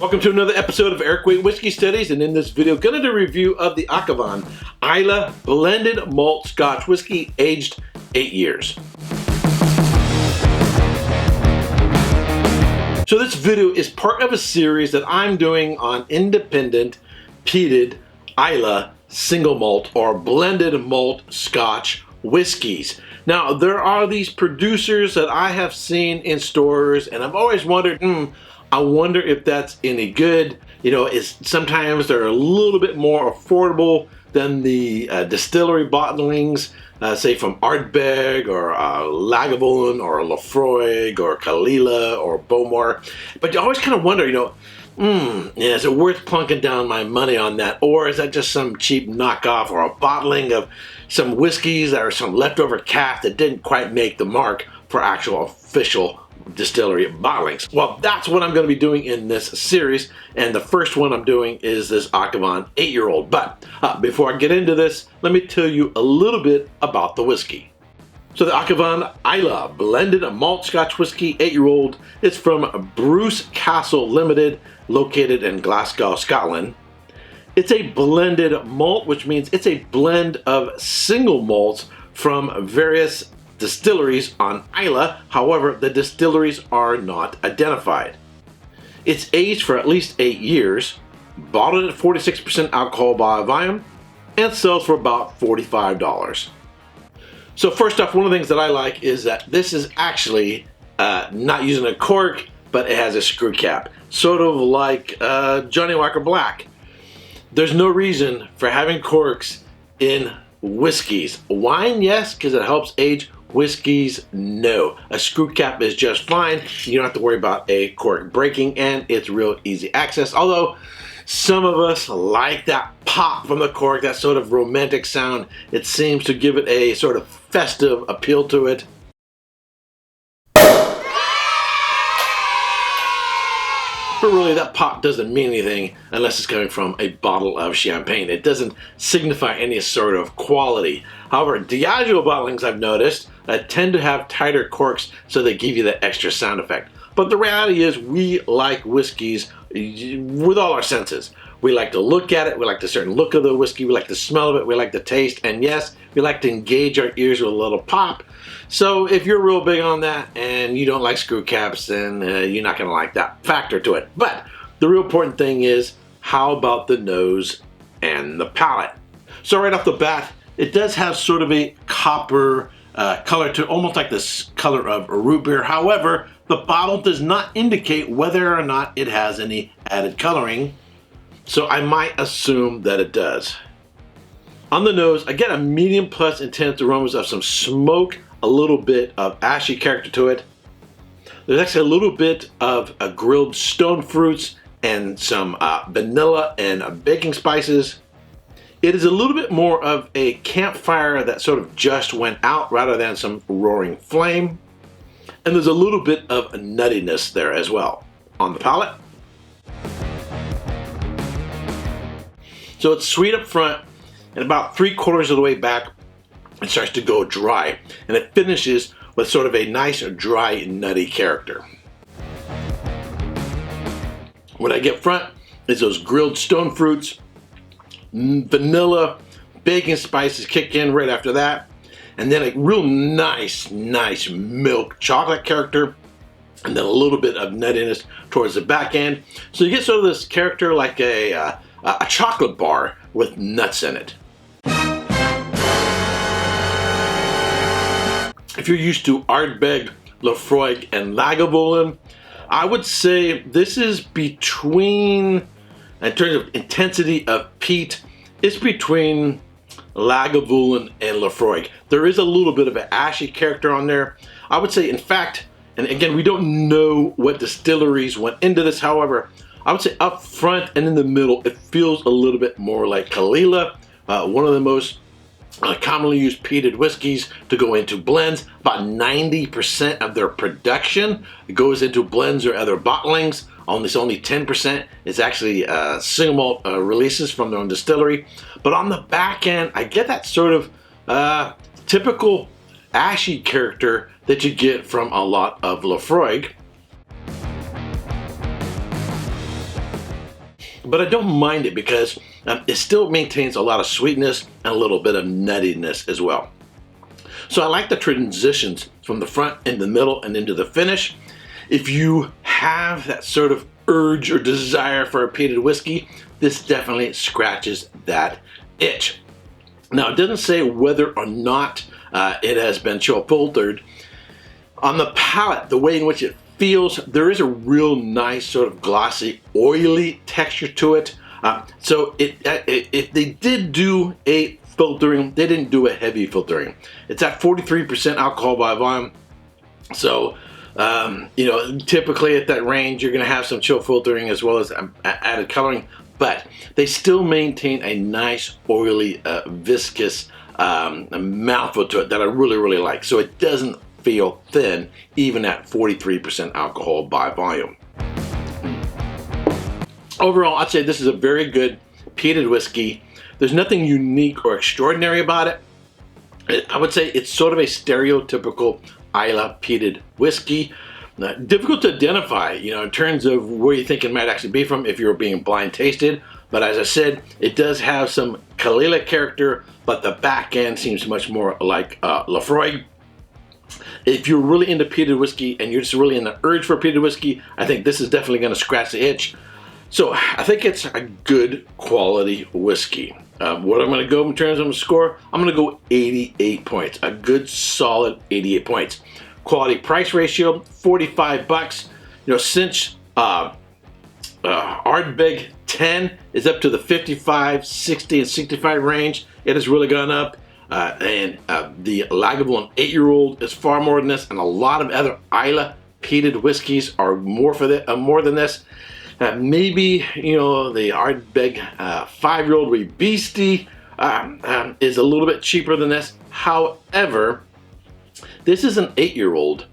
Welcome to another episode of Erik Wait Whiskey Studies, and in this video, going to do a review of the Auchavan Islay Blended Malt Scotch Whisky, aged 8 years. So this video is part of a series that I'm doing on independent peated Islay single malt or blended malt Scotch whiskeys. Now, there are these producers that I have seen in stores, and I've always wondered, I wonder if that's any good. You know, sometimes they're a little bit more affordable than the distillery bottlings, say from Ardbeg or Lagavulin or Laphroaig or Kalila or Bowmore. But you always kind of wonder, is it worth plunking down my money on that? Or is that just some cheap knockoff or a bottling of some whiskeys that are some leftover cask that didn't quite make the mark for actual official distillery bottlings? Well, that's what I'm going to be doing in this series, and the first one I'm doing is this Auchavan 8-year-old. But before I get into this, let me tell you a little bit about the whiskey. So the Auchavan Islay Blended Malt Scotch Whisky 8-year-old is from Bruce Castle Limited, located in Glasgow, Scotland. It's a blended malt, which means it's a blend of single malts from various distilleries on Islay. However, the distilleries are not identified. It's aged for at least 8 years, bottled at 46% alcohol by volume, and sells for about $45. So first off, one of the things that I like is that this is actually not using a cork, but it has a screw cap, sort of like Johnny Walker Black. There's no reason for having corks in whiskeys. Wine, yes, because it helps age. Whiskeys, no. A screw cap is just fine. You don't have to worry about a cork breaking, and it's real easy access. Although some of us like that pop from the cork, that sort of romantic sound. It seems to give it a sort of festive appeal to it. But really, that pop doesn't mean anything unless it's coming from a bottle of champagne. It doesn't signify any sort of quality. However, Diageo bottlings, I've noticed, tend to have tighter corks, so they give you that extra sound effect. But the reality is, we like whiskeys with all our senses. We like to look at it, we like the certain look of the whiskey, we like the smell of it, we like the taste, and yes, we like to engage our ears with a little pop. So if you're real big on that and you don't like screw caps, then you're not going to like that factor to it. But the real important thing is, how about the nose and the palate? So right off the bat, it does have sort of a copper color to it, almost like the color of root beer. However, the bottle does not indicate whether or not it has any added coloring, so I might assume that it does. On the nose, I get a medium plus intense aromas of some smoke, a little bit of ashy character to it. There's actually a little bit of grilled stone fruits and some vanilla and baking spices. It is a little bit more of a campfire that sort of just went out rather than some roaring flame. And there's a little bit of nuttiness there as well on the palate. So it's sweet up front, and about 3/4 of the way back, it starts to go dry, and it finishes with sort of a nice dry nutty character. What I get front is those grilled stone fruits, vanilla, baking spices kick in right after that, and then a real nice milk chocolate character, and then a little bit of nuttiness towards the back end. So you get sort of this character like a chocolate bar with nuts in it. If you're used to Ardbeg, Laphroaig, and Lagavulin, I would say this is between, in terms of intensity of peat, it's between Lagavulin and Laphroaig. There is a little bit of an ashy character on there. I would say, in fact, and again, we don't know what distilleries went into this, however, I would say up front and in the middle, it feels a little bit more like Kalila, one of the most commonly used peated whiskeys to go into blends. About 90% of their production goes into blends or other bottlings. Only 10% is actually single malt releases from their own distillery. But on the back end, I get that sort of typical ashy character that you get from a lot of Laphroaig. but I don't mind it because it still maintains a lot of sweetness and a little bit of nuttiness as well. So I like the transitions from the front and the middle and into the finish. If you have that sort of urge or desire for a peated whiskey, this definitely scratches that itch. Now, it doesn't say whether or not it has been chill filtered. On the palate, the way in which it feels, there is a real nice sort of glossy, oily texture to it. So if they did do a filtering, they didn't do a heavy filtering. It's at 43% alcohol by volume. So, you know, typically at that range, you're going to have some chill filtering as well as added coloring, but they still maintain a nice, oily, viscous mouthfeel to it that I really, really like. So it doesn't feel thin, even at 43% alcohol by volume. Overall, I'd say this is a very good peated whiskey. There's nothing unique or extraordinary about it. I would say it's sort of a stereotypical Islay peated whiskey. Difficult to identify, you know, in terms of where you think it might actually be from if you're being blind tasted. But as I said, it does have some Kalila character, but the back end seems much more like Laphroaig. If you're really into peated whiskey and you're just really in the urge for peated whiskey, I think this is definitely going to scratch the itch. So I think it's a good quality whiskey. What I'm going to go in terms of a score, I'm going to go 88 points. A good solid 88 points. Quality price ratio, 45 bucks. You know, since Ardbeg 10 is up to the 55, 60, and 65 range, it has really gone up. And the Lagavulin 8-year-old is far more than this, and a lot of other Islay peated whiskeys are more than this. Maybe, you know, the Ardbeg 5-year-old Wee Beastie is a little bit cheaper than this. However, this is an 8-year-old,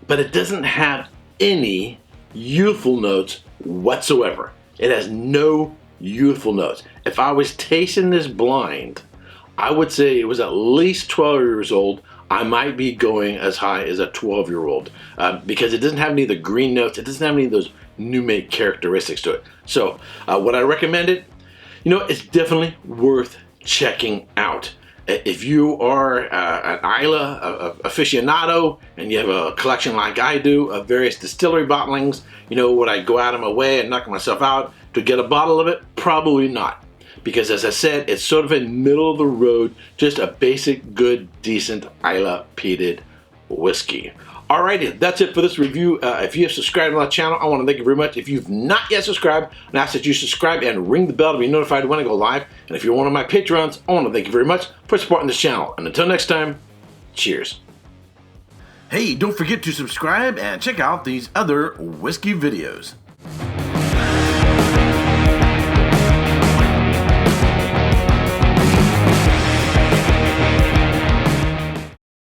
but it doesn't have any youthful notes whatsoever. It has no youthful notes. If I was tasting this blind, I would say it was at least 12 years old. I might be going as high as a 12-year-old because it doesn't have any of the green notes. It doesn't have any of those new make characteristics to it. So would I recommend it? You know, it's definitely worth checking out. If you are an Islay aficionado and you have a collection like I do of various distillery bottlings, you know, would I go out of my way and knock myself out to get a bottle of it? Probably not. Because as I said, it's sort of a middle of the road, just a basic, good, decent Islay peated whiskey. Alrighty, that's it for this review. If you have subscribed to my channel, I want to thank you very much. If you've not yet subscribed, I ask that you subscribe and ring the bell to be notified when I go live. And if you're one of my patrons, I want to thank you very much for supporting this channel. And until next time, cheers. Hey, don't forget to subscribe and check out these other whiskey videos.